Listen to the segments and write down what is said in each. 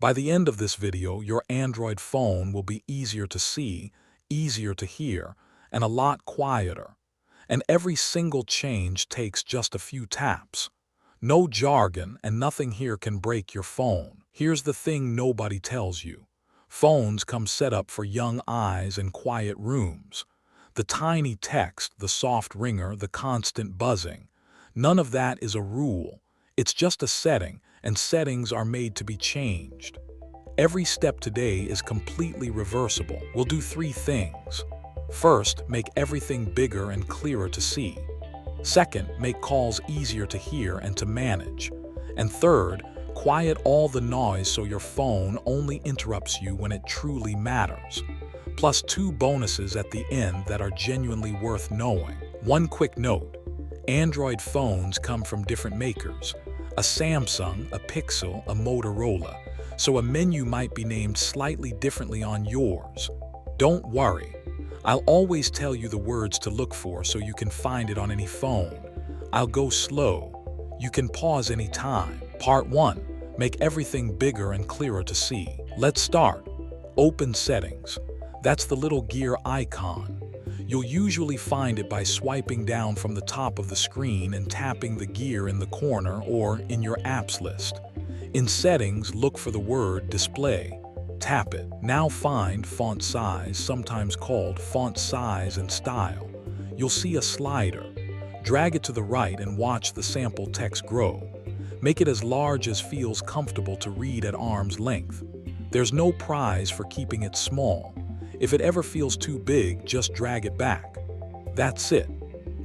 By the end of this video, your Android phone will be easier to see, easier to hear, and a lot quieter. And every single change takes just a few taps. No jargon, and nothing here can break your phone. Here's the thing nobody tells you. Phones come set up for young eyes and quiet rooms. The tiny text, the soft ringer, the constant buzzing. None of that is a rule. It's just a setting, and settings are made to be changed. Every step today is completely reversible. We'll do three things. First, make everything bigger and clearer to see. Second, make calls easier to hear and to manage. And third, quiet all the noise so your phone only interrupts you when it truly matters. Plus 2 bonuses at the end that are genuinely worth knowing. One quick note: Android phones come from different makers. A Samsung, a Pixel, a Motorola. So a menu might be named slightly differently on yours. Don't worry. I'll always tell you the words to look for so you can find it on any phone. I'll go slow. You can pause anytime. Part 1. Make everything bigger and clearer to see. Let's start. Open Settings. That's the little gear icon. You'll usually find it by swiping down from the top of the screen and tapping the gear in the corner or in your apps list. In Settings, look for the word Display. Tap it. Now find Font Size, sometimes called Font Size and Style. You'll see a slider. Drag it to the right and watch the sample text grow. Make it as large as feels comfortable to read at arm's length. There's no prize for keeping it small. If it ever feels too big, just drag it back. That's it.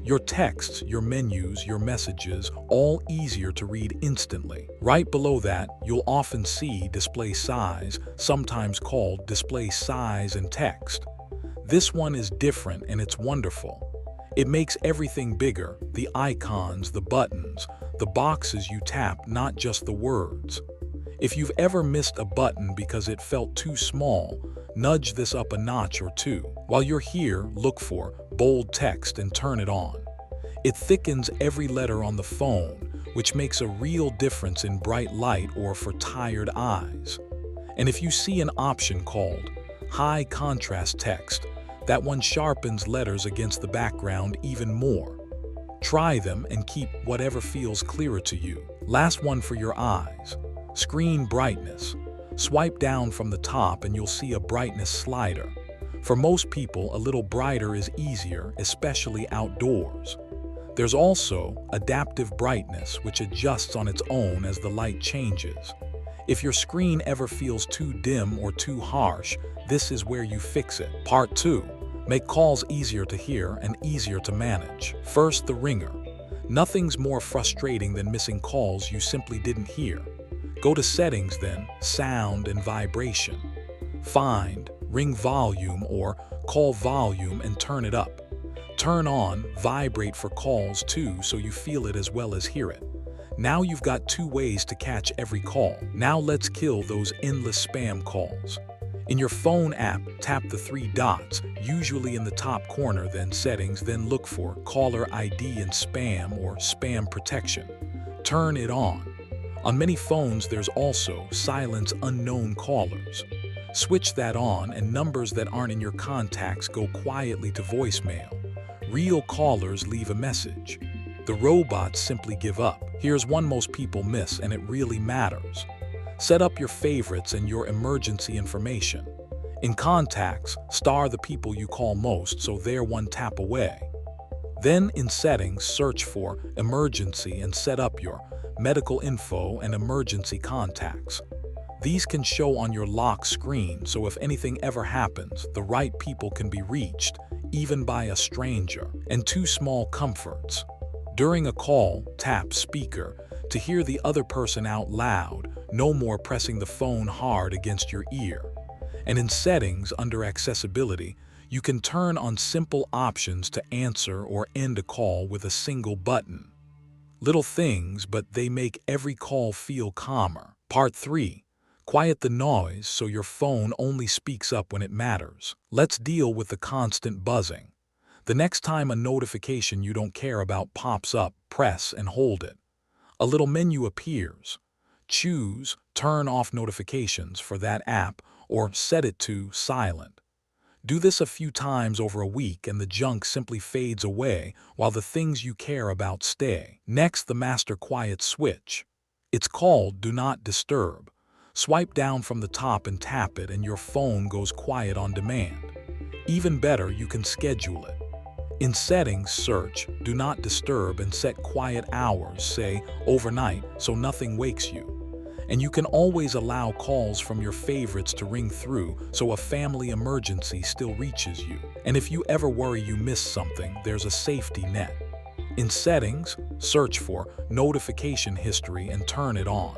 Your texts, your menus, your messages, all easier to read instantly. Right below that, you'll often see Display Size, sometimes called Display Size and Text. This one is different and it's wonderful. It makes everything bigger: the icons, the buttons, the boxes you tap, not just the words. If you've ever missed a button because it felt too small, nudge this up a notch or two. While you're here, look for bold text and turn it on. It thickens every letter on the phone, which makes a real difference in bright light or for tired eyes. And if you see an option called high contrast text, that one sharpens letters against the background even more. Try them and keep whatever feels clearer to you. Last one for your eyes. Screen brightness. Swipe down from the top and you'll see a brightness slider. For most people, a little brighter is easier, especially outdoors. There's also adaptive brightness, which adjusts on its own as the light changes. If your screen ever feels too dim or too harsh, this is where you fix it. Part 2. Make calls easier to hear and easier to manage. First, the ringer. Nothing's more frustrating than missing calls you simply didn't hear. Go to Settings then, Sound and Vibration. Find Ring Volume or Call Volume and turn it up. Turn on Vibrate for calls too so you feel it as well as hear it. Now you've got 2 ways to catch every call. Now let's kill those endless spam calls. In your phone app, tap the 3 dots, usually in the top corner, then Settings, then look for Caller ID and Spam or Spam Protection. Turn it on. On many phones, there's also Silence Unknown Callers. Switch that on and numbers that aren't in your contacts go quietly to voicemail. Real callers leave a message. The robots simply give up. Here's one most people miss, and it really matters. Set up your favorites and your emergency information. In contacts, star the people you call most so they're one tap away. Then in Settings, search for Emergency and set up your medical info and emergency contacts. These can show on your lock screen, so if anything ever happens, the right people can be reached, even by a stranger. And 2 small comforts. During a call, tap Speaker to hear the other person out loud, no more pressing the phone hard against your ear. And in Settings, under Accessibility, you can turn on simple options to answer or end a call with a single button. Little things, but they make every call feel calmer. Part 3. Quiet the noise so your phone only speaks up when it matters. Let's deal with the constant buzzing. The next time a notification you don't care about pops up, press and hold it. A little menu appears. Choose turn off notifications for that app or set it to silent. Do this a few times over a week and the junk simply fades away while the things you care about stay. Next, the master quiet switch. It's called Do Not Disturb. Swipe down from the top and tap it and your phone goes quiet on demand. Even better, you can schedule it. In Settings, search Do Not Disturb and set quiet hours, say overnight, so nothing wakes you. And you can always allow calls from your favorites to ring through so a family emergency still reaches you. And if you ever worry you missed something, there's a safety net. In Settings, search for Notification History and turn it on.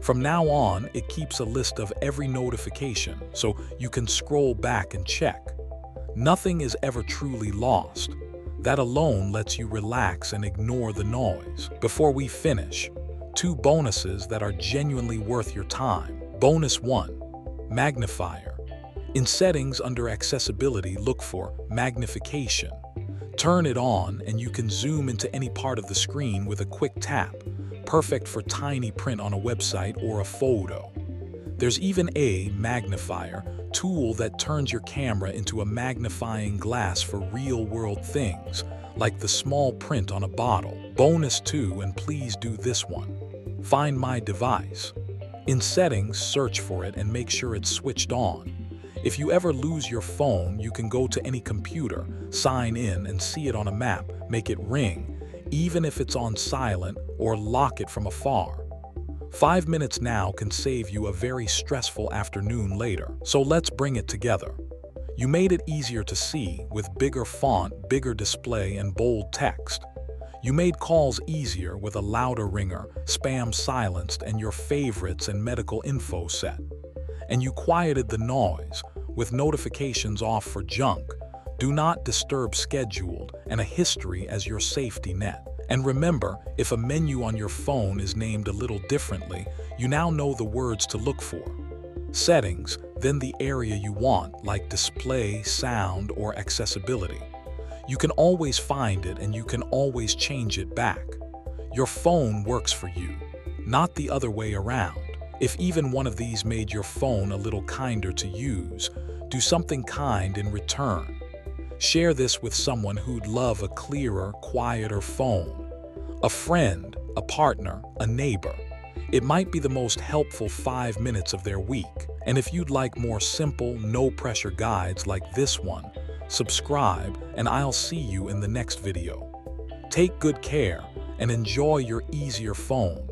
From now on, it keeps a list of every notification so you can scroll back and check. Nothing is ever truly lost. That alone lets you relax and ignore the noise. Before we finish, 2 bonuses that are genuinely worth your time. Bonus 1, Magnifier. In Settings under Accessibility, look for Magnification. Turn it on and you can zoom into any part of the screen with a quick tap, perfect for tiny print on a website or a photo. There's even a Magnifier tool that turns your camera into a magnifying glass for real-world things, like the small print on a bottle. Bonus 2, and please do this one. Find My Device. In Settings, search for it and make sure it's switched on. If you ever lose your phone, you can go to any computer, sign in and see it on a map, make it ring, even if it's on silent, or lock it from afar. 5 minutes now can save you a very stressful afternoon later. So let's bring it together. You made it easier to see with bigger font, bigger display, and bold text. You made calls easier with a louder ringer, spam silenced, and your favorites and medical info set. And you quieted the noise with notifications off for junk, Do Not Disturb scheduled, and a history as your safety net. And remember, if a menu on your phone is named a little differently, you now know the words to look for. Settings, then the area you want, like display, sound, or accessibility. You can always find it and you can always change it back. Your phone works for you, not the other way around. If even one of these made your phone a little kinder to use, do something kind in return. Share this with someone who'd love a clearer, quieter phone. A friend, a partner, a neighbor. It might be the most helpful 5 minutes of their week. And if you'd like more simple, no-pressure guides like this one, subscribe and I'll see you in the next video. Take good care and enjoy your easier phone.